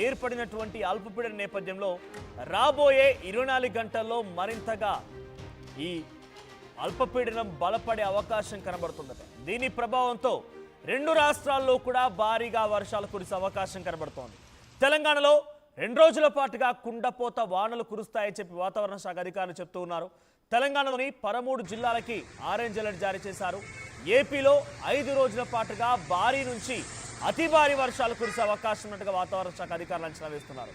ఏర్పడినటువంటి అల్పపీడన నేపథ్యంలో రాబోయే 24 గంటల్లో మరింతగా ఈ అల్పపీడనం బలపడే అవకాశం కనబడుతుందట. దీని ప్రభావంతో రెండు రాష్ట్రాల్లో కూడా భారీగా వర్షాలు కురిసే అవకాశం కనబడుతోంది. తెలంగాణలో 2 రోజుల పాటుగా కుండపోత వానలు కురుస్తాయని చెప్పి వాతావరణ శాఖ అధికారులు చెప్తూ ఉన్నారు. తెలంగాణలోని 13 జిల్లాలకి ఆరెంజ్ అలర్ట్ జారీ చేశారు. ఏపీలో 5 రోజుల పాటుగా భారీ నుంచి అతి భారీ వర్షాలు కురిసే అవకాశం ఉన్నట్టుగా వాతావరణ శాఖ అధికారులు అంచనా వేస్తున్నారు.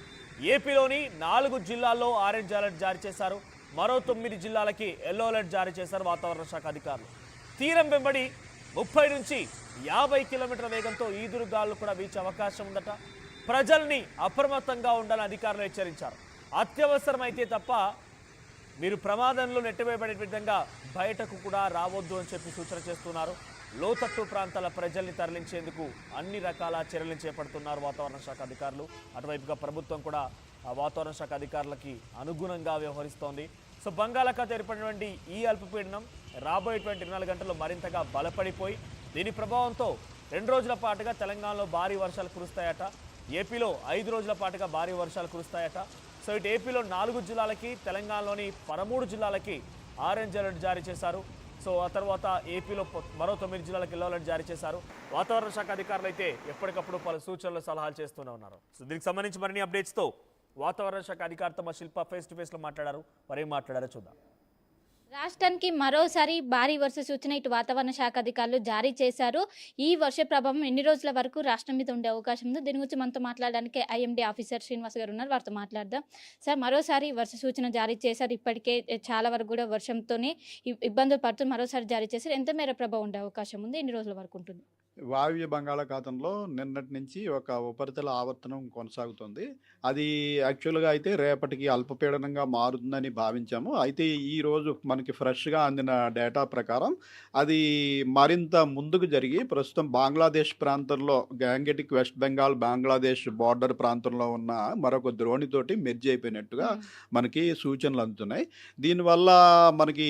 ఏపీలోని 4 జిల్లాల్లో ఆరెంజ్ అలర్ట్ జారీ చేశారు. మరో 9 జిల్లాలకి ఎల్లో అలర్ట్ జారీ చేశారు వాతావరణ శాఖ అధికారులు. తీరం వెంబడి 30 నుంచి 50 కిలోమీటర్ల వేగంతో ఈదురుగాలు కూడా వీచే అవకాశం ఉందట. ప్రజల్ని అప్రమత్తంగా ఉండాలని అధికారులు హెచ్చరించారు. అత్యవసరమైతే తప్ప మీరు ప్రమాదంలో నెట్టివేయబడే విధంగా బయటకు కూడా రావద్దు అని చెప్పి సూచన చేస్తున్నారు. లోతట్టు ప్రాంతాల ప్రజల్ని తరలించేందుకు అన్ని రకాల చర్యలు చేపడుతున్నారు వాతావరణ శాఖ అధికారులు. అటువైపుగా ప్రభుత్వం కూడా వాతావరణ శాఖ అధికారులకి అనుగుణంగా వ్యవహరిస్తోంది. సో బంగాళాఖాతం ఏర్పడినటువంటి ఈ అల్పపీడనం రాబోయేటువంటి 24 గంటల్లో మరింతగా బలపడిపోయి దీని ప్రభావంతో 2 రోజుల పాటుగా తెలంగాణలో భారీ వర్షాలు కురుస్తాయట. ఏపీలో 5 రోజుల పాటుగా భారీ వర్షాలు కురుస్తాయట. సో ఇటు ఏపీలో 4 జిల్లాలకి, తెలంగాణలోని 13 జిల్లాలకి ఆరెంజ్ అలర్ట్ జారీ చేశారు. సో ఆ తర్వాత ఏపీలో మరో 9 జిల్లాలకు ఎల్లో అలర్ట్ జారీ చేశారు. వాతావరణ శాఖ అధికారులు అయితే ఎప్పటికప్పుడు పలు సూచనలు, సలహాలు చేస్తూనే ఉన్నారు. సో దీనికి సంబంధించి మరిన్ని అప్డేట్స్తో వాతావరణ శాఖ అధికారితో మా శిల్ప ఫేస్ టు ఫేస్లో మాట్లాడారు. మరేం మాట్లాడారో చూద్దాం. రాష్ట్రానికి మరోసారి భారీ వర్ష సూచన ఇటు వాతావరణ శాఖ అధికారులు జారీ చేశారు. ఈ వర్ష ప్రభావం ఎన్ని రోజుల వరకు రాష్ట్రం మీద ఉండే అవకాశం ఉంది? దీని గురించి మనతో మాట్లాడడానికి ఐఎండీ ఆఫీసర్ శ్రీనివాస్ గారు ఉన్నారు. వారితో మాట్లాడదాం. సార్, మరోసారి వర్ష సూచన జారీ చేశారు. ఇప్పటికే చాలా వరకు కూడా వర్షంతోనే ఇబ్బందులు పడుతూ మరోసారి జారీ చేశారు. ఎంత మేర ప్రభావం ఉండే అవకాశం ఉంది? ఎన్ని రోజుల వరకు ఉంటుంది? వాయువ్య బంగాళాఖాతంలో నిన్నటి నుంచి ఒక ఉపరితల ఆవర్తనం కొనసాగుతుంది. అది యాక్చువల్గా అయితే రేపటికి అల్పపీడనంగా మారుతుందని భావించాము. అయితే ఈరోజు మనకి ఫ్రెష్గా అందిన డేటా ప్రకారం అది మరింత ముందుకు జరిగి ప్రస్తుతం బంగ్లాదేశ్ ప్రాంతంలో Gangetic west Bengal Bangladesh border ప్రాంతంలో ఉన్న మరొక ద్రోణితోటి మెర్జ్ అయిపోయినట్టుగా మనకి సూచనలు అందుతున్నాయి. దీనివల్ల మనకి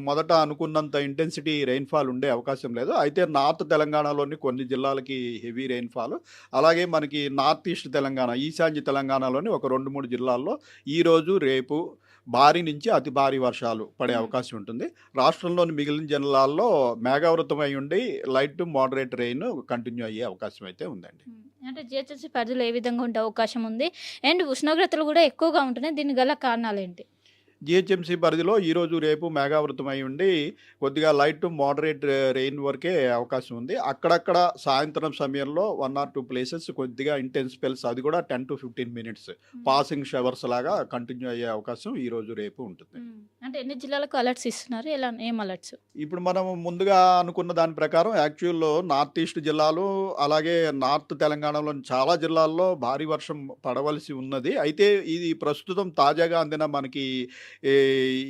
మొదట అనుకున్నంత ఇంటెన్సిటీ రెయిన్ఫాల్ ఉండే అవకాశం లేదు. అయితే నార్త్ తెలంగాణలో కొన్ని జిల్లాలకి హెవీ రెయిన్ఫాల్, అలాగే మనకి నార్త్ ఈస్ట్ తెలంగాణ, ఈశాన్య తెలంగాణలోని ఒక 2-3 జిల్లాల్లో ఈరోజు రేపు భారీ నుంచి అతి భారీ వర్షాలు పడే అవకాశం ఉంటుంది. రాష్ట్రంలోని మిగిలిన జిల్లాల్లో మేఘావృతమై ఉండి light to moderate rain continue అయ్యే అవకాశం అయితే ఉందండి. అంటే జిహెచ్ఎంసీ పరిధిలో ఏ విధంగా ఉండే అవకాశం ఉంది? అండ్ ఉష్ణోగ్రతలు కూడా ఎక్కువగా ఉంటున్నాయి. దీనికి గల కారణాలు ఏంటి? జిహెచ్ఎంసీ పరిధిలో ఈరోజు రేపు మేఘావృతమై ఉండి కొద్దిగా లైట్ టు మోడరేట్ రెయిన్ వరకే అవకాశం ఉంది. అక్కడక్కడ సాయంత్రం సమయంలో 1 or 2 ప్లేసెస్ కొద్దిగా ఇంటెన్స్ స్పెల్స్, అది కూడా 10 to 15 minutes పాసింగ్ షవర్స్ లాగా కంటిన్యూ అయ్యే అవకాశం ఈరోజు రేపు ఉంటుంది. అంటే ఎన్ని జిల్లాలకు అలర్ట్స్ ఇస్తున్నారు? ఏం అలర్ట్స్? ఇప్పుడు మనం ముందుగా అనుకున్న దాని ప్రకారం యాక్చువల్లో నార్త్ ఈస్ట్ జిల్లాలు, అలాగే నార్త్ తెలంగాణలోని చాలా జిల్లాల్లో భారీ వర్షం పడవలసి ఉన్నది. అయితే ఇది ప్రస్తుతం తాజాగా అందిన మనకి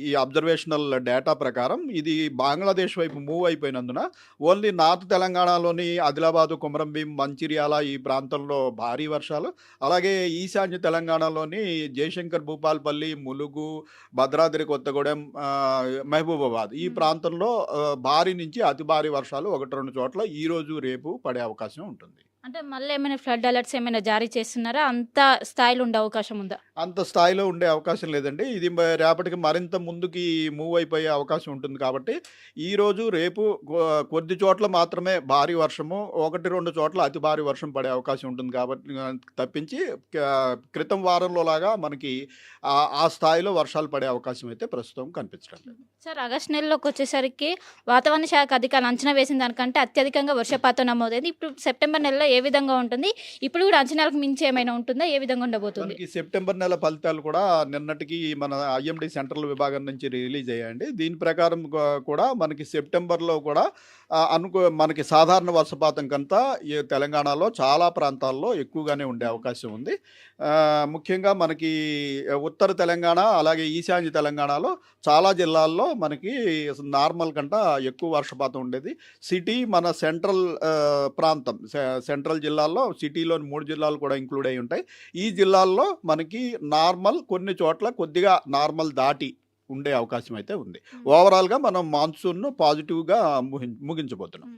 ఈ అబ్జర్వేషనల్ డేటా ప్రకారం ఇది బంగ్లాదేశ్ వైపు మూవ్ అయిపోయినందున ఓన్లీ నార్త్ తెలంగాణలోని ఆదిలాబాదు, కొమరంభీం, మంచిర్యాల ఈ ప్రాంతంలో భారీ వర్షాలు, అలాగే ఈశాన్య తెలంగాణలోని జయశంకర్, భూపాల్పల్లి, ములుగు, భద్రాద్రి కొత్తగూడెం, మహబూబాబాద్ ఈ ప్రాంతంలో భారీ నుంచి అతి భారీ వర్షాలు 1-2 చోట్ల ఈరోజు రేపు పడే అవకాశం ఉంటుంది. అంటే మళ్ళీ ఏమైనా ఫ్లడ్ అలర్ట్స్ ఏమైనా జారీ చేస్తున్నారా? అంత స్థాయిలో ఉండే అవకాశం ఉందా? అంత స్థాయిలో ఉండే అవకాశం లేదండి. ఇది రేపటికి మరింత ముందుకి మూవ్ అయిపోయే అవకాశం ఉంటుంది. కాబట్టి ఈరోజు రేపు కొద్ది చోట్ల మాత్రమే భారీ వర్షము, 1-2 చోట్ల అతి భారీ వర్షం పడే అవకాశం ఉంటుంది. కాబట్టి తప్పించి క్రితం వారంలో లాగా మనకి ఆ స్థాయిలో వర్షాలు పడే అవకాశం అయితే ప్రస్తుతం కనిపించడం లేదు. సార్, ఆగస్టు నెలలోకి వచ్చేసరికి వాతావరణ శాఖ అధికారులు అంచనా వేసిన దానికంటే అత్యధికంగా వర్షపాతం నమోదైంది. ఇప్పుడు సెప్టెంబర్ నెలలో ఏ విధంగా ఉంటుంది? ఇప్పుడు కూడా అంచనాలకు మించి ఏమైనా ఉంటుందా? ఏ విధంగా ఉండబోతుంది? సెప్టెంబర్ నెల ఫలితాలు కూడా నిన్నటికి మన ఐఎండీ సెంట్రల్ విభాగం నుంచి రిలీజ్ అయ్యాయండి. దీని ప్రకారం కూడా మనకి సెప్టెంబర్లో కూడా మనకి సాధారణ వర్షపాతం కంతా ఈ తెలంగాణలో చాలా ప్రాంతాల్లో ఎక్కువగానే ఉండే అవకాశం ఉంది. ముఖ్యంగా మనకి ఉత్తర తెలంగాణ, అలాగే ఈశాన్య తెలంగాణలో చాలా జిల్లాల్లో మనకి నార్మల్ కంట ఎక్కువ వర్షపాతం ఉండేది. సిటీ మన సెంట్రల్ ప్రాంతం, సెంట్రల్ జిల్లాల్లో సిటీలోని 3 జిల్లాలు కూడా ఇంక్లూడ్ అయి ఉంటాయి. ఈ జిల్లాల్లో మనకి నార్మల్, కొన్ని చోట్ల కొద్దిగా నార్మల్ దాటి ఉండే అవకాశం అయితే ఉంది. ఓవరాల్గా మనం మాన్సూన్ను పాజిటివ్గా ముగించబోతున్నాం.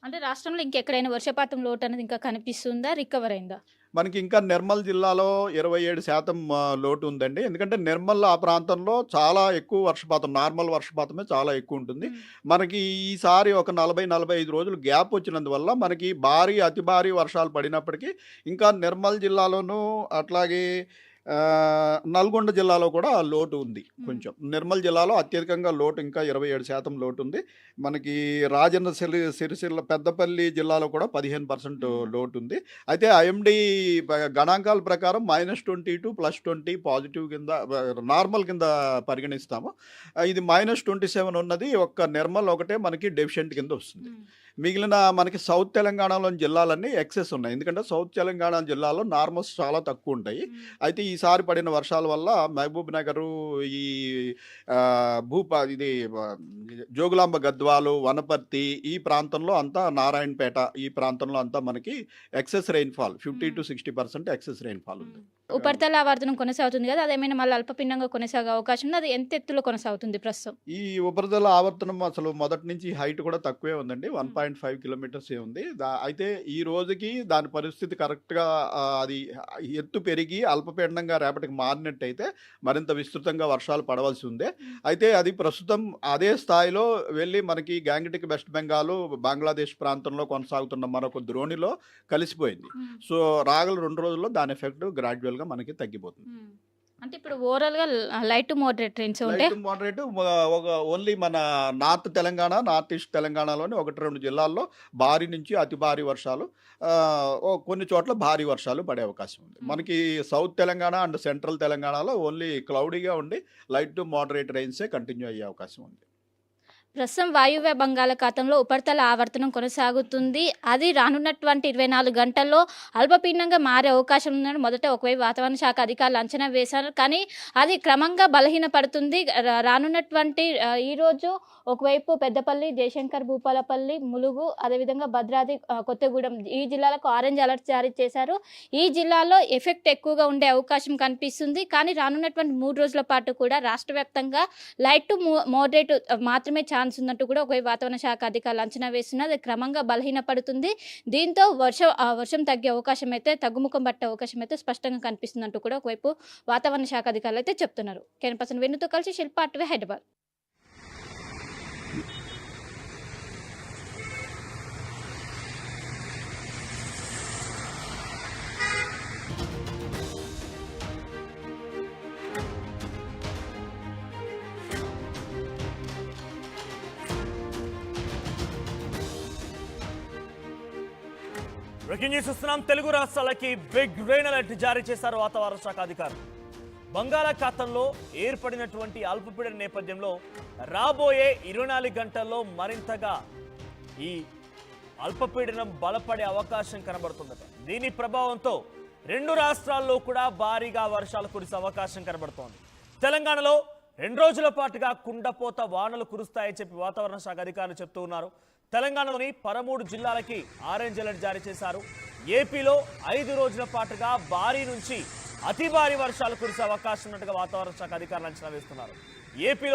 అంటే రాష్ట్రంలో ఇంకెక్కడైనా వర్షపాతం లోటు అనేది ఇంకా కనిపిస్తుందా, రికవర్ అయిందా? మనకి ఇంకా నిర్మల్ జిల్లాలో 27% లోటు ఉందండి. ఎందుకంటే నిర్మల్ ఆ ప్రాంతంలో చాలా ఎక్కువ వర్షపాతం, నార్మల్ వర్షపాతమే చాలా ఎక్కువ ఉంటుంది. మనకి ఈసారి ఒక 40, 45 రోజులు గ్యాప్ వచ్చినందువల్ల మనకి అతి భారీ వర్షాలు పడినప్పటికీ ఇంకా నిర్మల్ జిల్లాలోనూ అట్లాగే నల్గొండ జిల్లాలో కూడా లోటు ఉంది కొంచెం. నిర్మల్ జిల్లాలో అత్యధికంగా లోటు ఇంకా 27% లోటు ఉంది. మనకి రాజన్న సిరిసిల్ల పెద్దపల్లి జిల్లాలో కూడా 15% లోటు ఉంది. అయితే ఐఎండీ గణాంకాల ప్రకారం -22 +20 పాజిటివ్ కింద నార్మల్ కింద పరిగణిస్తాము. ఇది -27 ఉన్నది ఒక్క నిర్మల్ ఒకటే మనకి డెఫిషియెంట్ కింద వస్తుంది. మిగిలిన మనకి సౌత్ తెలంగాణలోని జిల్లాలన్నీ ఎక్సెస్ ఉన్నాయి. ఎందుకంటే సౌత్ తెలంగాణ జిల్లాలో నార్మల్స్ చాలా తక్కువ ఉంటాయి. అయితే ఈసారి పడిన వర్షాల వల్ల మహబూబ్ నగరు, ఈ ఇది జోగులాంబ గద్వాలు, వనపర్తి ఈ ప్రాంతంలో అంతా, నారాయణపేట ఈ ప్రాంతంలో అంతా మనకి excess rainfall 50 to 60% excess rainfall ఉంది. ఉపరితల ఆవర్తనం కొనసాగుతుంది కదా, అదేమైనా మళ్ళీ అల్పపీడనంగా కొనసాగే అవకాశం ఉంది? అది ఎంత ఎత్తులో కొనసాగుతుంది ప్రస్తుతం? ఈ ఉపరితల ఆవర్తనం అసలు మొదటి నుంచి హైట్ కూడా తక్కువే ఉందండి. 1.5 కిలోమీటర్స్ ఉంది. అయితే ఈ రోజుకి దాని పరిస్థితి కరెక్ట్గా అది ఎత్తు పెరిగి అల్పపీడనంగా రేపటికి మారినట్టయితే మరింత విస్తృతంగా వర్షాలు పడవలసి ఉంది. అయితే అది ప్రస్తుతం అదే స్థాయిలో వెళ్ళి మనకి గ్యాంగటిక్ వెస్ట్ బెంగాల్, బంగ్లాదేశ్ ప్రాంతంలో కొనసాగుతున్న మరొక ద్రోణిలో కలిసిపోయింది. సో రాగల 2 రోజుల్లో దాని ఎఫెక్ట్ గ్రాడ్యువల్గా మనకి తగ్గిపోతుంది. అంటే ఇప్పుడు ఓవరాల్ గా లైట్ టు మోడరేట్ ట్రైన్స్ ఉంటాయి. లైట్ మోడరేట్ ఓన్లీ మన నార్త్ తెలంగాణ, నార్త్ ఈస్ట్ తెలంగాణలోని 1-2 జిల్లాల్లో భారీ నుంచి అతి భారీ వర్షాలు, కొన్ని చోట్ల భారీ వర్షాలు పడే అవకాశం ఉంది. మనకి సౌత్ తెలంగాణ అండ్ సెంట్రల్ తెలంగాణలో ఓన్లీ క్లౌడీగా ఉండి లైట్ టు మోడరేట్ రైన్సే కంటిన్యూ అయ్యే అవకాశం ఉంది. ప్రస్తుతం వాయువ్య బంగాళాఖాతంలో ఉపరితల ఆవర్తనం కొనసాగుతుంది. అది రానున్నటువంటి 24 గంటల్లో అల్పపీడనంగా మారే అవకాశం ఉందని మొదట ఒకవైపు వాతావరణ శాఖ అధికారులు అంచనా వేశారు. కానీ అది క్రమంగా బలహీనపడుతుంది. రానున్నటువంటి ఈరోజు ఒకవైపు పెద్దపల్లి, జయశంకర్ భూపాలపల్లి, ములుగు, అదేవిధంగా భద్రాద్రి కొత్తగూడెం ఈ జిల్లాలకు ఆరెంజ్ అలర్ట్ జారీ చేశారు. ఈ జిల్లాలో ఎఫెక్ట్ ఎక్కువగా ఉండే అవకాశం కనిపిస్తుంది. కానీ రానున్నటువంటి 3 రోజుల పాటు కూడా రాష్ట్ర వ్యాప్తంగా లైట్ టు మోడరేట్ మాత్రమే ఛాన్స్ ఉన్నట్టు కూడా ఒకవైపు వాతావరణ శాఖ అధికారులు అంచనా వేస్తున్నారు. అది క్రమంగా బలహీనపడుతుంది. దీంతో వర్షం తగ్గే అవకాశం అయితే, తగ్గుముఖం పట్టే అవకాశం అయితే స్పష్టంగా కనిపిస్తున్నట్టు కూడా ఒకవైపు వాతావరణ శాఖ అధికారులు అయితే చెప్తున్నారు. కెన్ పర్సన్ వెన్నుతో కలిసి శిల్ప అటువే, హైదరాబాద్. బ్రేకింగ్ న్యూస్ చూస్తున్నాం. తెలుగు రాష్ట్రాలకి బిగ్ రెయిన్ అలర్ట్ జారీ చేశారు వాతావరణ శాఖ అధికారులు. బంగాళాఖాతంలో ఏర్పడినటువంటి అల్పపీడన నేపథ్యంలో రాబోయే 24 గంటల్లో మరింతగా ఈ అల్పపీడనం బలపడే అవకాశం కనబడుతుందట. దీని ప్రభావంతో 2 రాష్ట్రాల్లో కూడా భారీగా వర్షాలు కురిసే అవకాశం కనబడుతోంది. తెలంగాణలో 2 రోజుల పాటుగా కుండపోత వానలు కురుస్తాయని చెప్పి వాతావరణ శాఖ అధికారులు చెప్తూ ఉన్నారు. తెలంగాణలోని 13 జిల్లాలకి ఆరెంజ్ అలర్ట్ జారీ చేశారు. ఏపీలో 5 రోజుల పాటుగా భారీ నుంచి అతి భారీ వర్షాలు కురిసే అవకాశం ఉన్నట్టుగా వాతావరణ శాఖ అధికారులు అంచనా వేస్తున్నారు. ఏపీలో